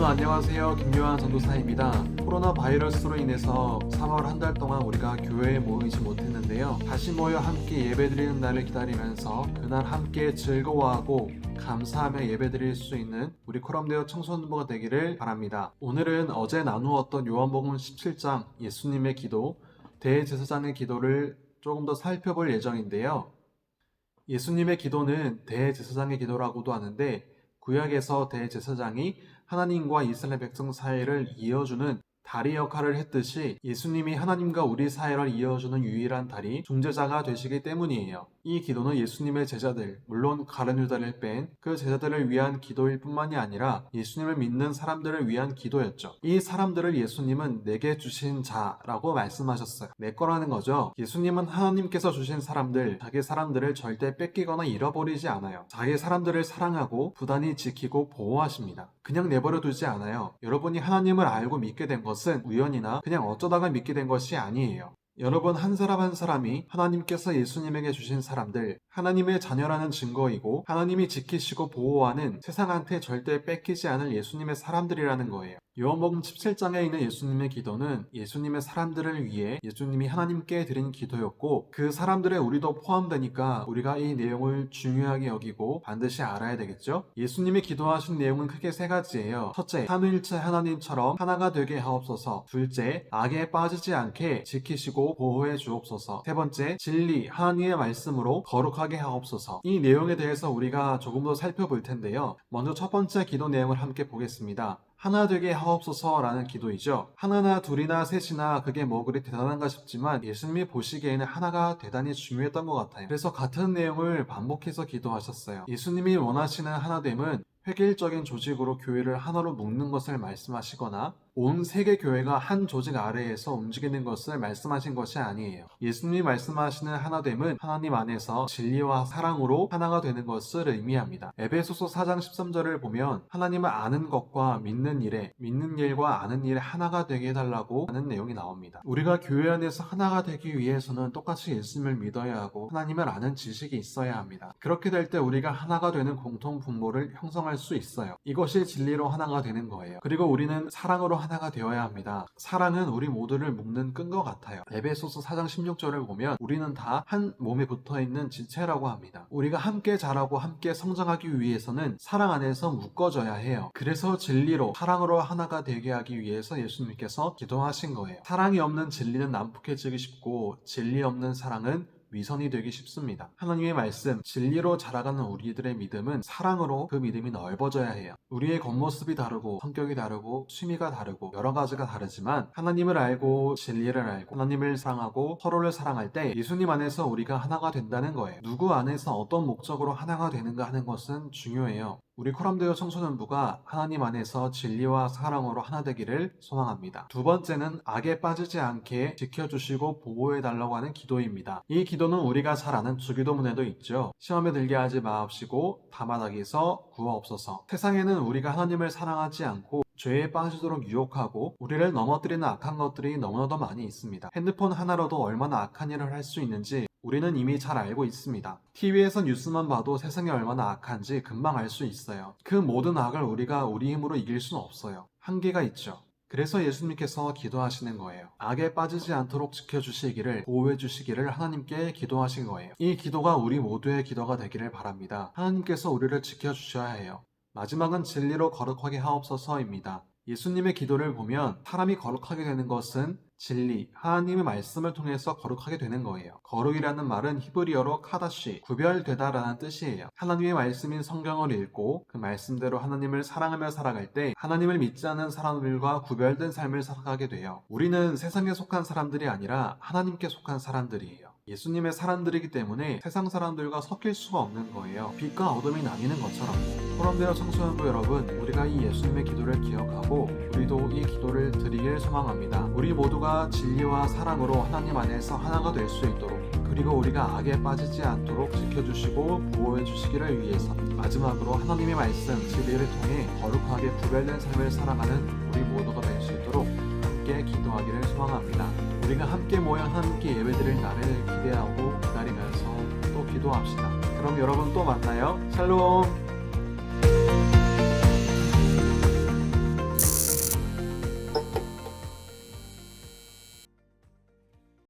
여러분 안녕하세요. 김요한 전도사입니다. 코로나 바이러스로 인해서 3월 한 달 동안 우리가 교회에 모이지 못했는데요. 다시 모여 함께 예배드리는 날을 기다리면서 그날 함께 즐거워하고 감사하며 예배드릴 수 있는 우리 코럼데오 청소년부가 되기를 바랍니다. 오늘은 어제 나누었던 요한복음 17장 예수님의 기도, 대제사장의 기도를 조금 더 살펴볼 예정인데요. 예수님의 기도는 대제사장의 기도라고도 하는데 구약에서 대제사장이 하나님과 이스라엘 백성 사이를 이어주는 다리 역할을 했듯이 예수님이 하나님과 우리 사이를 이어주는 유일한 다리, 중재자가 되시기 때문이에요. 이 기도는 예수님의 제자들, 물론 가룟 유다를 뺀 그 제자들을 위한 기도일 뿐만이 아니라 예수님을 믿는 사람들을 위한 기도였죠. 이 사람들을 예수님은 내게 주신 자라고 말씀하셨어요. 내 거라는 거죠. 예수님은 하나님께서 주신 사람들, 자기 사람들을 절대 뺏기거나 잃어버리지 않아요. 자기 사람들을 사랑하고 부단히 지키고 보호하십니다. 그냥 내버려 두지 않아요. 여러분이 하나님을 알고 믿게 된 것은 우연이나 그냥 어쩌다가 믿게 된 것이 아니에요. 여러분 한 사람 한 사람이 하나님께서 예수님에게 주신 사람들, 하나님의 자녀라는 증거이고 하나님이 지키시고 보호하는 세상한테 절대 뺏기지 않을 예수님의 사람들이라는 거예요. 요한복음 17장에 있는 예수님의 기도는 예수님의 사람들을 위해 예수님이 하나님께 드린 기도였고 그 사람들에 우리도 포함되니까 우리가 이 내용을 중요하게 여기고 반드시 알아야 되겠죠? 예수님이 기도하신 내용은 크게 세 가지예요. 첫째, 삼위일체 하나님처럼 하나가 되게 하옵소서. 둘째, 악에 빠지지 않게 지키시고 보호해 주옵소서. 세 번째, 진리, 하나님의 말씀으로 거룩하게 하옵소서. 이 내용에 대해서 우리가 조금 더 살펴볼 텐데요. 먼저 첫 번째 기도 내용을 함께 보겠습니다. 하나 되게 하옵소서라는 기도이죠. 하나나 둘이나 셋이나 그게 뭐 그리 대단한가 싶지만 예수님이 보시기에는 하나가 대단히 중요했던 것 같아요. 그래서 같은 내용을 반복해서 기도하셨어요. 예수님이 원하시는 하나됨은 획일적인 조직으로 교회를 하나로 묶는 것을 말씀하시거나 온 세계 교회가 한 조직 아래에서 움직이는 것을 말씀하신 것이 아니에요. 예수님이 말씀하시는 하나됨은 하나님 안에서 진리와 사랑으로 하나가 되는 것을 의미합니다. 에베소서 4장 13절을 보면 하나님을 아는 것과 믿는 일과 아는 일에 하나가 되게 해달라고 하는 내용이 나옵니다. 우리가 교회 안에서 하나가 되기 위해서는 똑같이 예수님을 믿어야 하고 하나님을 아는 지식이 있어야 합니다. 그렇게 될 때 우리가 하나가 되는 공통 분모를 형성할 수 있어요. 이것이 진리로 하나가 되는 거예요. 그리고 우리는 사랑으로 하나가 되어야 합니다. 사랑은 우리 모두를 묶는 끈과 같아요. 에베소서 4장 16절을 보면 우리는 다 한 몸에 붙어있는 지체라고 합니다. 우리가 함께 자라고 함께 성장하기 위해서는 사랑 안에서 묶어져야 해요. 그래서 진리로 사랑으로 하나가 되게 하기 위해서 예수님께서 기도하신 거예요. 사랑이 없는 진리는 난폭해지기 쉽고 진리 없는 사랑은 위선이 되기 쉽습니다. 하나님의 말씀, 진리로 자라가는 우리들의 믿음은 사랑으로 그 믿음이 넓어져야 해요. 우리의 겉모습이 다르고 성격이 다르고 취미가 다르고 여러 가지가 다르지만 하나님을 알고 진리를 알고 하나님을 사랑하고 서로를 사랑할 때 예수님 안에서 우리가 하나가 된다는 거예요. 누구 안에서 어떤 목적으로 하나가 되는가 하는 것은 중요해요. 우리 코럼데오 청소년부가 하나님 안에서 진리와 사랑으로 하나 되기를 소망합니다. 두 번째는 악에 빠지지 않게 지켜주시고 보호해달라고 하는 기도입니다. 이 기도는 우리가 잘 아는 주기도문에도 있죠. 시험에 들게 하지 마옵시고 다만 악에서 구하옵소서. 세상에는 우리가 하나님을 사랑하지 않고 죄에 빠지도록 유혹하고 우리를 넘어뜨리는 악한 것들이 너무나도 많이 있습니다. 핸드폰 하나로도 얼마나 악한 일을 할 수 있는지 우리는 이미 잘 알고 있습니다. TV에서 뉴스만 봐도 세상이 얼마나 악한지 금방 알 수 있어요. 그 모든 악을 우리가 우리 힘으로 이길 수는 없어요. 한계가 있죠. 그래서 예수님께서 기도하시는 거예요. 악에 빠지지 않도록 지켜주시기를, 보호해주시기를 하나님께 기도하신 거예요. 이 기도가 우리 모두의 기도가 되기를 바랍니다. 하나님께서 우리를 지켜주셔야 해요. 마지막은 진리로 거룩하게 하옵소서입니다. 예수님의 기도를 보면 사람이 거룩하게 되는 것은 진리, 하나님의 말씀을 통해서 거룩하게 되는 거예요. 거룩이라는 말은 히브리어로 카다시, 구별되다라는 뜻이에요. 하나님의 말씀인 성경을 읽고 그 말씀대로 하나님을 사랑하며 살아갈 때 하나님을 믿지 않는 사람들과 구별된 삶을 살아가게 돼요. 우리는 세상에 속한 사람들이 아니라 하나님께 속한 사람들이에요. 예수님의 사람들이기 때문에 세상 사람들과 섞일 수가 없는 거예요. 빛과 어둠이 나뉘는 것처럼. 코럼데오 청소년부 여러분, 우리가 이 예수님의 기도를 기억하고 우리도 이 기도를 드리길 소망합니다. 우리 모두가 진리와 사랑으로 하나님 안에서 하나가 될 수 있도록, 그리고 우리가 악에 빠지지 않도록 지켜주시고 보호해 주시기를 위해서 마지막으로 하나님의 말씀, 진리를 통해 거룩하게 구별된 삶을 살아가는 우리 모두가 될 수 있도록 함께 기도하기를 소망합니다. 우리가 함께 모여 함께 예배드릴 날을 기대하고 기다리면서 또 기도합시다. 그럼 여러분 또 만나요. 샬롬.